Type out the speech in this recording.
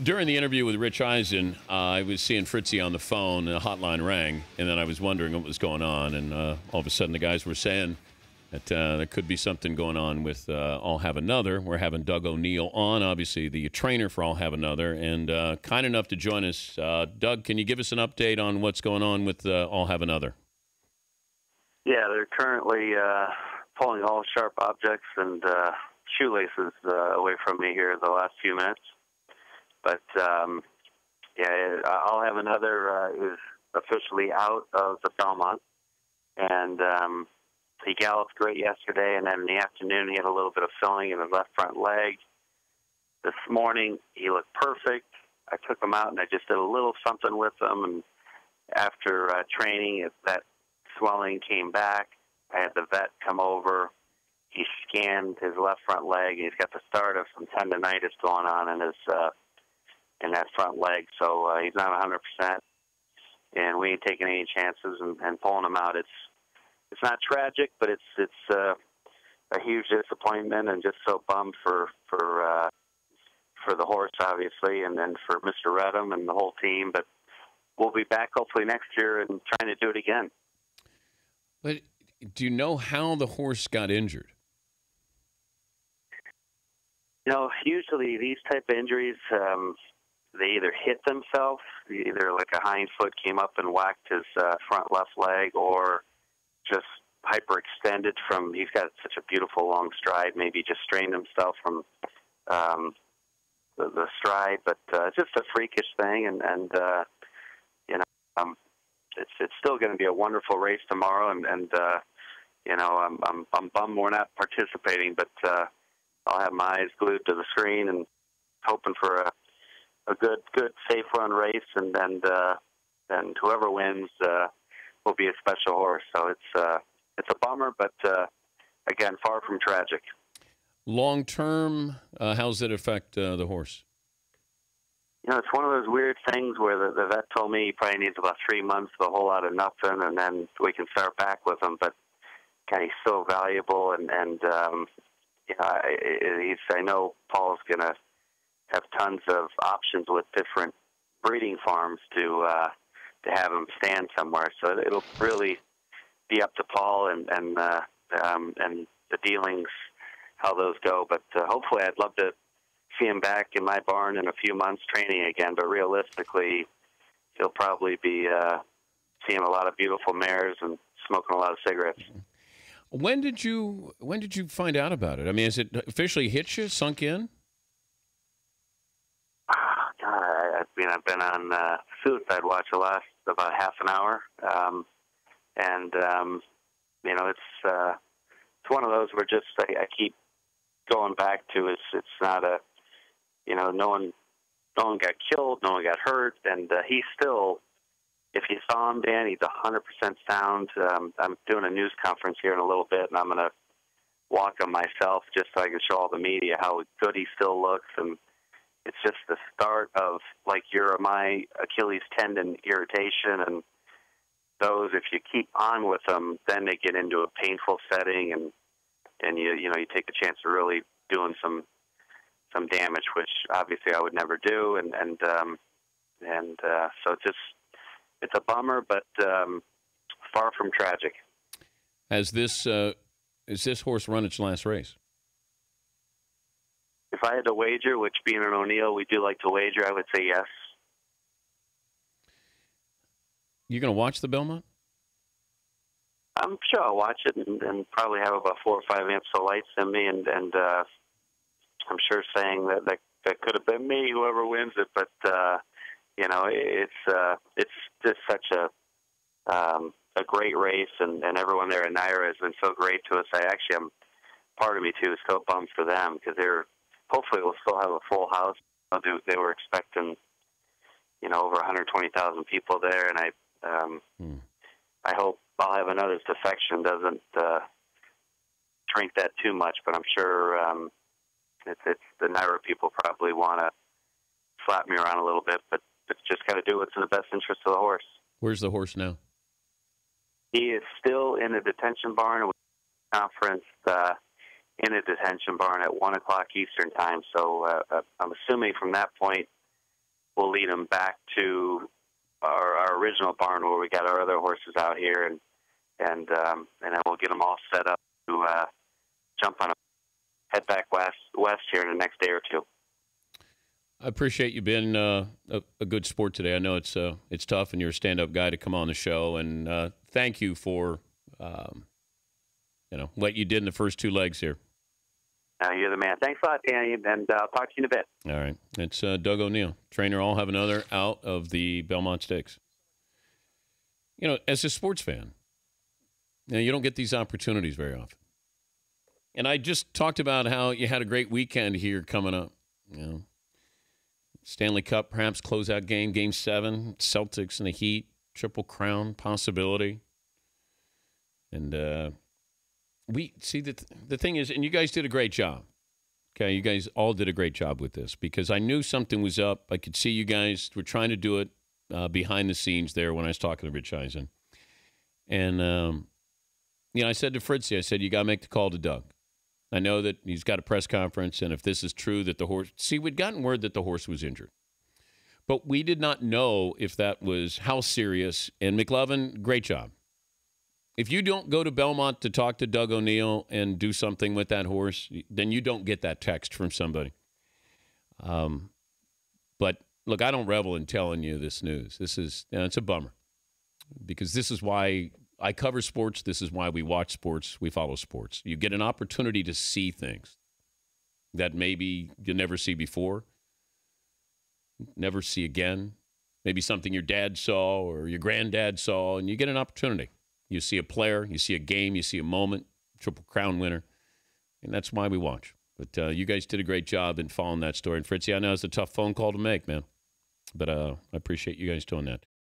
During the interview with Rich Eisen, I was seeing Fritzy on the phone, and a hotline rang, and then I was wondering what was going on, and all of a sudden the guys were saying that there could be something going on with All Have Another. We're having Doug O'Neill on, obviously the trainer for All Have Another, and kind enough to join us. Doug, can you give us an update on what's going on with All Have Another? Yeah, they're currently pulling all sharp objects and shoelaces away from me here the last few minutes. But, yeah, I'll have another is officially out of the Belmont. And he galloped great yesterday, and then in the afternoon he had a little bit of filling in his left front leg. This morning he looked perfect. I took him out, and I just did a little something with him. And after training, that swelling came back. I had the vet come over. He scanned his left front leg. He's got the start of some tendonitis going on in his in that front leg, so he's not 100%, and we ain't taking any chances and pulling him out. It's not tragic, but it's a huge disappointment, and just so bummed for the horse, obviously, and then for Mr. Redham and the whole team. But we'll be back hopefully next year and trying to do it again. But do you know how the horse got injured? You know, usually these type of injuries, they either hit themselves, either like a hind foot came up and whacked his front left leg, or just hyperextended from, he's got such a beautiful long stride, maybe just strained himself from the stride. But it's just a freakish thing, and you know, it's still going to be a wonderful race tomorrow, and you know, I'm bummed we're not participating, but I'll have my eyes glued to the screen and hoping for a good, safe run race, and whoever wins will be a special horse. So it's a bummer, but again, far from tragic. Long term, how does it affect the horse? You know, it's one of those weird things where the vet told me he probably needs about 3 months of a whole lot of nothing, and then we can start back with him. But God, he's so valuable, and you know, I know Paul's going to have tons of options with different breeding farms to have him stand somewhere. So it'll really be up to Paul and the dealings, how those go. But hopefully, I'd love to see him back in my barn in a few months training again. But realistically, he'll probably be seeing a lot of beautiful mares and smoking a lot of cigarettes. When did you find out about it? I mean, is it officially hit you, sunk in? God, I mean, I've been on suicide watch the last about half an hour, and you know, it's one of those where just I keep going back to it's not a, you know, no one got killed, no one got hurt, and he's still. If you saw him, Dan, he's 100% sound. I'm doing a news conference here in a little bit, and I'm going to walk him myself just so I can show all the media how good he still looks. And it's just the start of, like, my Achilles tendon irritation. And those, if you keep on with them, then they get into a painful setting, and you take a chance of really doing some damage, which obviously I would never do. And so it's just. It's a bummer, but far from tragic. Has this horse run its last race? If I had to wager, which being an O'Neill, we do like to wager, I would say yes. You going to watch the Belmont? I'm sure I'll watch it and probably have about 4 or 5 amps of lights in me, and I'm sure saying that could have been me, whoever wins it, but. You know, it's just such a great race, and everyone there at Naira has been so great to us. Part of me too is so bummed for them, because hopefully we'll still have a full house. They were expecting, you know, over 120,000 people there, and I hope I'll have another's defection doesn't shrink that too much. But I'm sure it's the Naira people probably want to slap me around a little bit, but just got to do what's in the best interest of the horse. Where's the horse now? He is still in a detention barn. Conference in a detention barn at 1 o'clock Eastern time. So I'm assuming from that point we'll lead them back to our original barn where we got our other horses out here, and then we'll get them all set up to jump on a head back west here in the next day or two. I appreciate you being a good sport today. I know it's tough, and you're a stand-up guy to come on the show. And thank you for what you did in the first two legs here. You're the man. Thanks a lot, Danny, and I'll talk to you in a bit. All right. It's Doug O'Neill, trainer. I'll have another out of the Belmont Stakes. As a sports fan, you don't get these opportunities very often. And I just talked about how you had a great weekend here coming up. Stanley Cup, perhaps closeout game, Game 7, Celtics and the Heat, Triple Crown possibility. And we see that the thing is, and you guys did a great job. Okay, you guys all did a great job with this because I knew something was up. I could see you guys were trying to do it behind the scenes there when I was talking to Rich Eisen. And, I said to Fritzy, I said, you got to make the call to Doug. I know that he's got a press conference, and if this is true that the horse – see, we'd gotten word that the horse was injured. But we did not know if that was how serious. And McLovin, great job. If you don't go to Belmont to talk to Doug O'Neill and do something with that horse, then you don't get that text from somebody. But, look, I don't revel in telling you this news. This is it's a bummer because this is why – I cover sports. This is why we watch sports. We follow sports. You get an opportunity to see things that maybe you never see before, never see again. Maybe something your dad saw or your granddad saw, and you get an opportunity. You see a player, you see a game, you see a moment, Triple Crown winner, and that's why we watch. But you guys did a great job in following that story. And Fritzy, I know it's a tough phone call to make, man, but I appreciate you guys doing that.